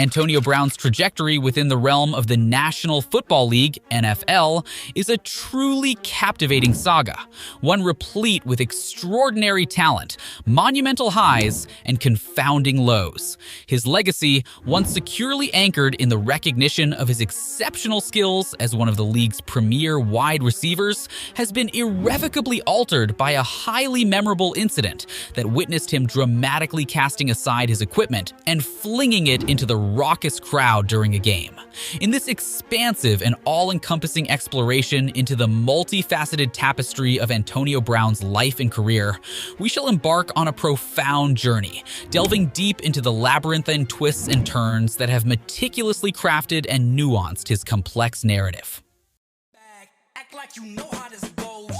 Antonio Brown's trajectory within the realm of the National Football League, NFL, is a truly captivating saga, one replete with extraordinary talent, monumental highs, and confounding lows. His legacy, once securely anchored in the recognition of his exceptional skills as one of the league's premier wide receivers, has been irrevocably altered by a highly memorable incident that witnessed him dramatically casting aside his equipment and flinging it into the raucous crowd during a game. In this expansive and all-encompassing exploration into the multifaceted tapestry of Antonio Brown's life and career, we shall embark on a profound journey, delving deep into the labyrinthine twists and turns that have meticulously crafted and nuanced his complex narrative. Act like you know how this goes.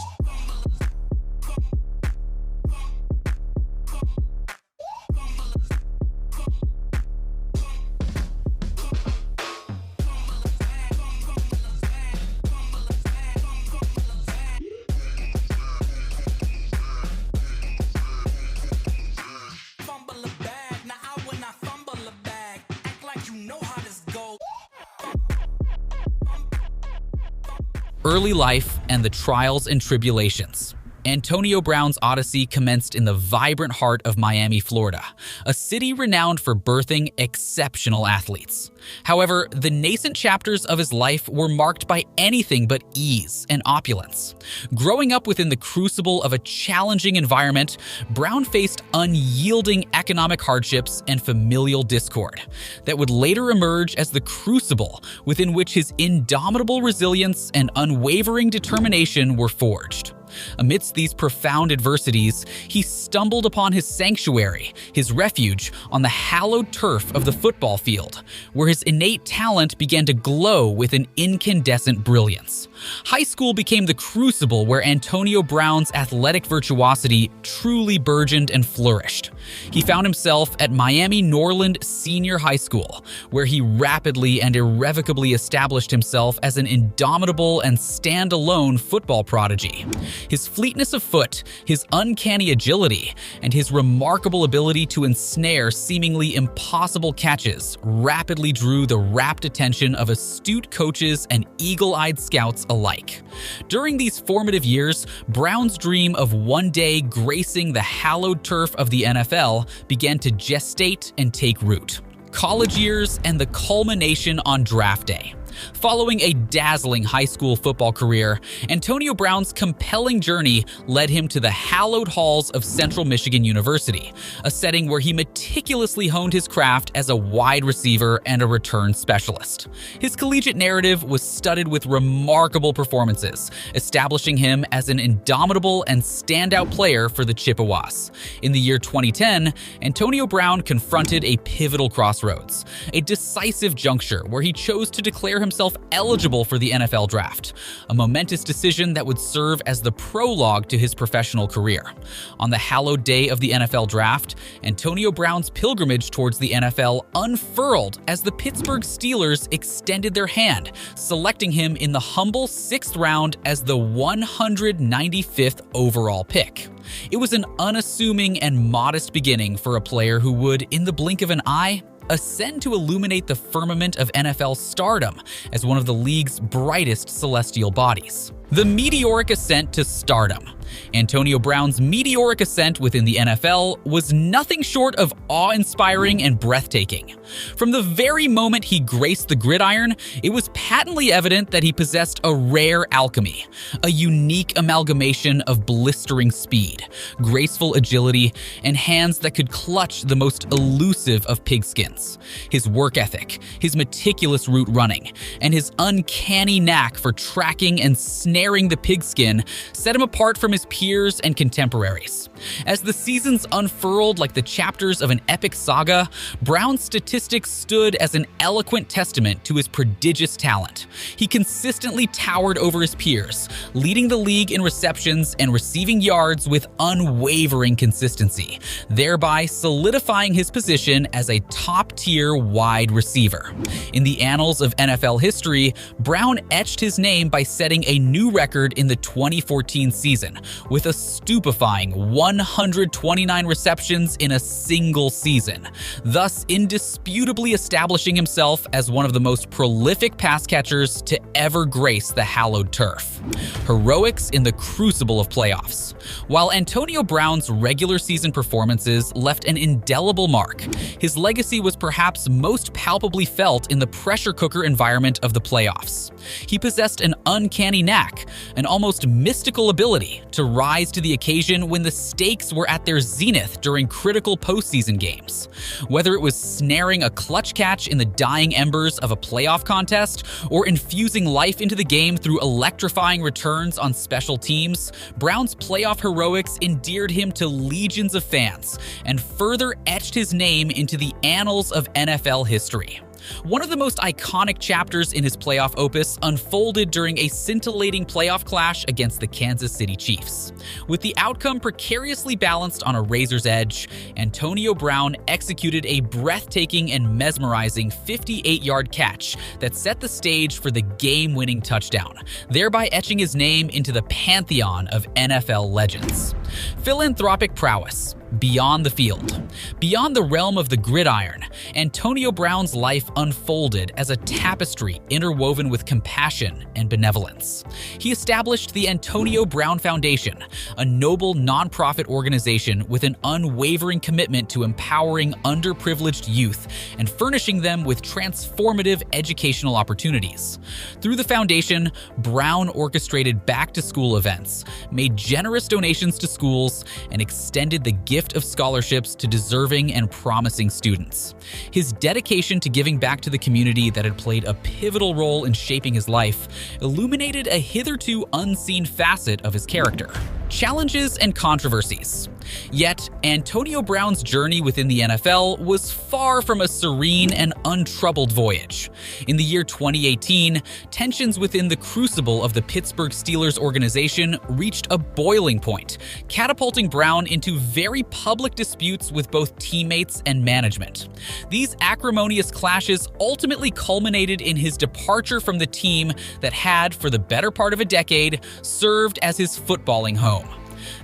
Early life and the trials and tribulations. Antonio Brown's odyssey commenced in the vibrant heart of Miami, Florida, a city renowned for birthing exceptional athletes. However, the nascent chapters of his life were marked by anything but ease and opulence. Growing up within the crucible of a challenging environment, Brown faced unyielding economic hardships and familial discord that would later emerge as the crucible within which his indomitable resilience and unwavering determination were forged. Amidst these profound adversities, he stumbled upon his sanctuary, his refuge on the hallowed turf of the football field, where his innate talent began to glow with an incandescent brilliance. High school became the crucible where Antonio Brown's athletic virtuosity truly burgeoned and flourished. He found himself at Miami Norland Senior High School, where he rapidly and irrevocably established himself as an indomitable and stand-alone football prodigy. His fleetness of foot, his uncanny agility, and his remarkable ability to ensnare seemingly impossible catches rapidly drew the rapt attention of astute coaches and eagle-eyed scouts alike. During these formative years, Brown's dream of one day gracing the hallowed turf of the NFL began to gestate and take root. College years and the culmination on draft day. Following a dazzling high school football career, Antonio Brown's compelling journey led him to the hallowed halls of Central Michigan University, a setting where he meticulously honed his craft as a wide receiver and a return specialist. His collegiate narrative was studded with remarkable performances, establishing him as an indomitable and standout player for the Chippewas. In the year 2010, Antonio Brown confronted a pivotal crossroads, a decisive juncture where he chose to declare himself eligible for the NFL draft, a momentous decision that would serve as the prologue to his professional career. On the hallowed day of the NFL draft, Antonio Brown's pilgrimage towards the NFL unfurled as the Pittsburgh Steelers extended their hand, selecting him in the humble 6th round as the 195th overall pick. It was an unassuming and modest beginning for a player who would, in the blink of an eye, ascend to illuminate the firmament of NFL stardom as one of the league's brightest celestial bodies. The meteoric ascent to stardom. Antonio Brown's meteoric ascent within the NFL was nothing short of awe-inspiring and breathtaking. From the very moment he graced the gridiron, it was patently evident that he possessed a rare alchemy, a unique amalgamation of blistering speed, graceful agility, and hands that could clutch the most elusive of pigskins. His work ethic, his meticulous route running, and his uncanny knack for tracking and snaring the pigskin set him apart from his peers and contemporaries. As the seasons unfurled like the chapters of an epic saga, Brown's statistics stood as an eloquent testament to his prodigious talent. He consistently towered over his peers, leading the league in receptions and receiving yards with unwavering consistency, thereby solidifying his position as a top-tier wide receiver. In the annals of NFL history, Brown etched his name by setting a new record in the 2014 season with a stupefying 129 receptions in a single season, thus indisputably establishing himself as one of the most prolific pass catchers to ever grace the hallowed turf. Heroics in the crucible of playoffs. While Antonio Brown's regular season performances left an indelible mark, his legacy was perhaps most palpably felt in the pressure cooker environment of the playoffs. He possessed an uncanny knack, an almost mystical ability to rise to the occasion when the stakes were at their zenith during critical postseason games. Whether it was snaring a clutch catch in the dying embers of a playoff contest or infusing life into the game through electrifying returns on special teams, Brown's playoff heroics endeared him to legions of fans and further etched his name into the annals of NFL history. One of the most iconic chapters in his playoff opus unfolded during a scintillating playoff clash against the Kansas City Chiefs. With the outcome precariously balanced on a razor's edge, Antonio Brown executed a breathtaking and mesmerizing 58-yard catch that set the stage for the game-winning touchdown, thereby etching his name into the pantheon of NFL legends. Philanthropic prowess. Beyond the field. Beyond the realm of the gridiron, Antonio Brown's life unfolded as a tapestry interwoven with compassion and benevolence. He established the Antonio Brown Foundation, a noble nonprofit organization with an unwavering commitment to empowering underprivileged youth and furnishing them with transformative educational opportunities. Through the foundation, Brown orchestrated back-to-school events, made generous donations to schools, and extended the gift of scholarships to deserving and promising students. His dedication to giving back to the community that had played a pivotal role in shaping his life illuminated a hitherto unseen facet of his character. Challenges and controversies. Yet, Antonio Brown's journey within the NFL was far from a serene and untroubled voyage. In the year 2018, tensions within the crucible of the Pittsburgh Steelers organization reached a boiling point, catapulting Brown into very public disputes with both teammates and management. These acrimonious clashes ultimately culminated in his departure from the team that had, for the better part of a decade, served as his footballing home.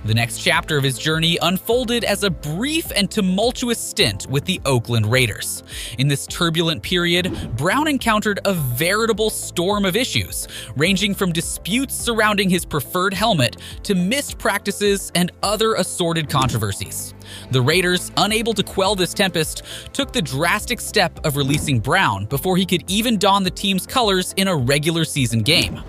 The next chapter of his journey unfolded as a brief and tumultuous stint with the Oakland Raiders. In this turbulent period, Brown encountered a veritable storm of issues, ranging from disputes surrounding his preferred helmet to missed practices and other assorted controversies. The Raiders, unable to quell this tempest, took the drastic step of releasing Brown before he could even don the team's colors in a regular season game.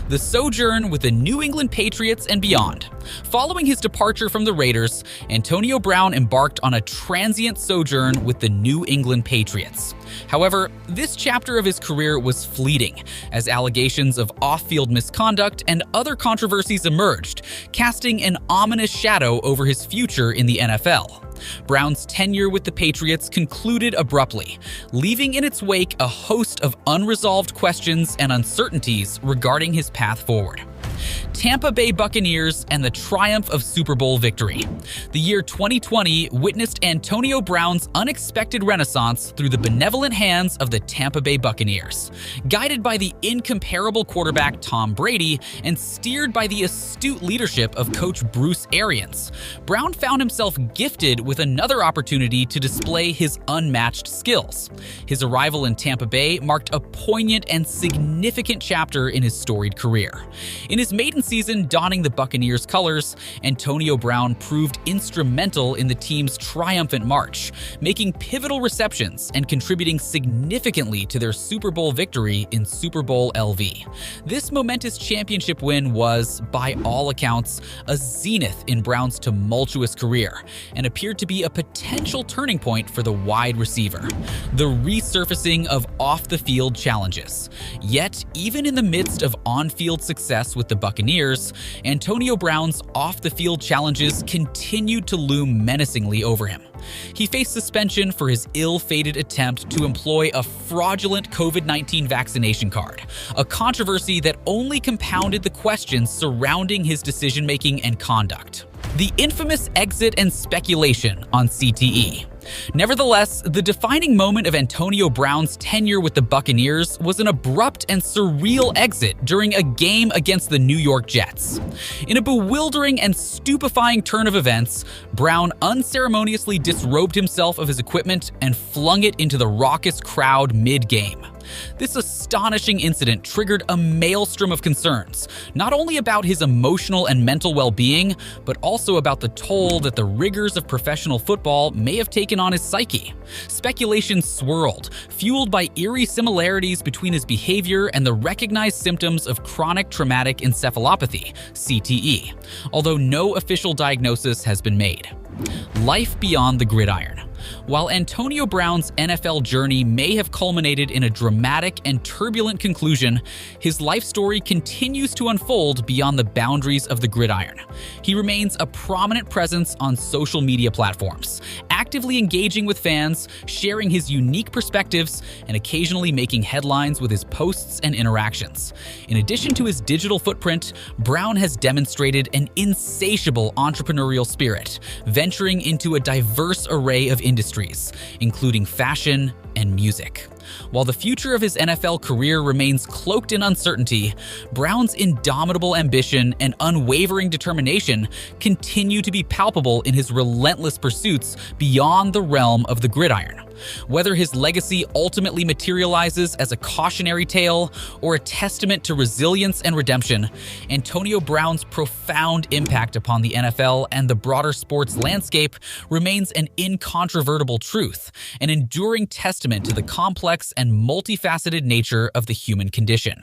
The sojourn with the New England Patriots and beyond. Following his departure from the Raiders, Antonio Brown embarked on a transient sojourn with the New England Patriots. However, this chapter of his career was fleeting, as allegations of off-field misconduct and other controversies emerged, casting an ominous shadow over his future in the NFL. Brown's tenure with the Patriots concluded abruptly, leaving in its wake a host of unresolved questions and uncertainties regarding his path forward. Tampa Bay Buccaneers and the triumph of Super Bowl victory. The year 2020 witnessed Antonio Brown's unexpected renaissance through the benevolent hands of the Tampa Bay Buccaneers. Guided by the incomparable quarterback Tom Brady and steered by the astute leadership of coach Bruce Arians, Brown found himself gifted with another opportunity to display his unmatched skills. His arrival in Tampa Bay marked a poignant and significant chapter in his storied career. In his maiden season donning the Buccaneers colors, Antonio Brown proved instrumental in the team's triumphant march, making pivotal receptions and contributing significantly to their Super Bowl victory in Super Bowl LV. This momentous championship win was, by all accounts, a zenith in Brown's tumultuous career and appeared to be a potential turning point for the wide receiver. The resurfacing of off-the-field challenges. Yet, even in the midst of on-field success with the Buccaneers, Antonio Brown's off-the-field challenges continued to loom menacingly over him. He faced suspension for his ill-fated attempt to employ a fraudulent COVID-19 vaccination card, a controversy that only compounded the questions surrounding his decision-making and conduct. The infamous exit and speculation on CTE. Nevertheless, the defining moment of Antonio Brown's tenure with the Buccaneers was an abrupt and surreal exit during a game against the New York Jets. In a bewildering and stupefying turn of events, Brown unceremoniously disrobed himself of his equipment and flung it into the raucous crowd mid-game. This astonishing incident triggered a maelstrom of concerns, not only about his emotional and mental well-being, but also about the toll that the rigors of professional football may have taken on his psyche. Speculation swirled, fueled by eerie similarities between his behavior and the recognized symptoms of chronic traumatic encephalopathy, CTE, although no official diagnosis has been made. Life beyond the gridiron. While Antonio Brown's NFL journey may have culminated in a dramatic and turbulent conclusion, his life story continues to unfold beyond the boundaries of the gridiron. He remains a prominent presence on social media platforms, actively engaging with fans, sharing his unique perspectives, and occasionally making headlines with his posts and interactions. In addition to his digital footprint, Brown has demonstrated an insatiable entrepreneurial spirit, venturing into a diverse array of industries, including fashion and music. While the future of his NFL career remains cloaked in uncertainty, Brown's indomitable ambition and unwavering determination continue to be palpable in his relentless pursuits beyond the realm of the gridiron. Whether his legacy ultimately materializes as a cautionary tale or a testament to resilience and redemption, Antonio Brown's profound impact upon the NFL and the broader sports landscape remains an incontrovertible truth, an enduring testament to the complex and multifaceted nature of the human condition.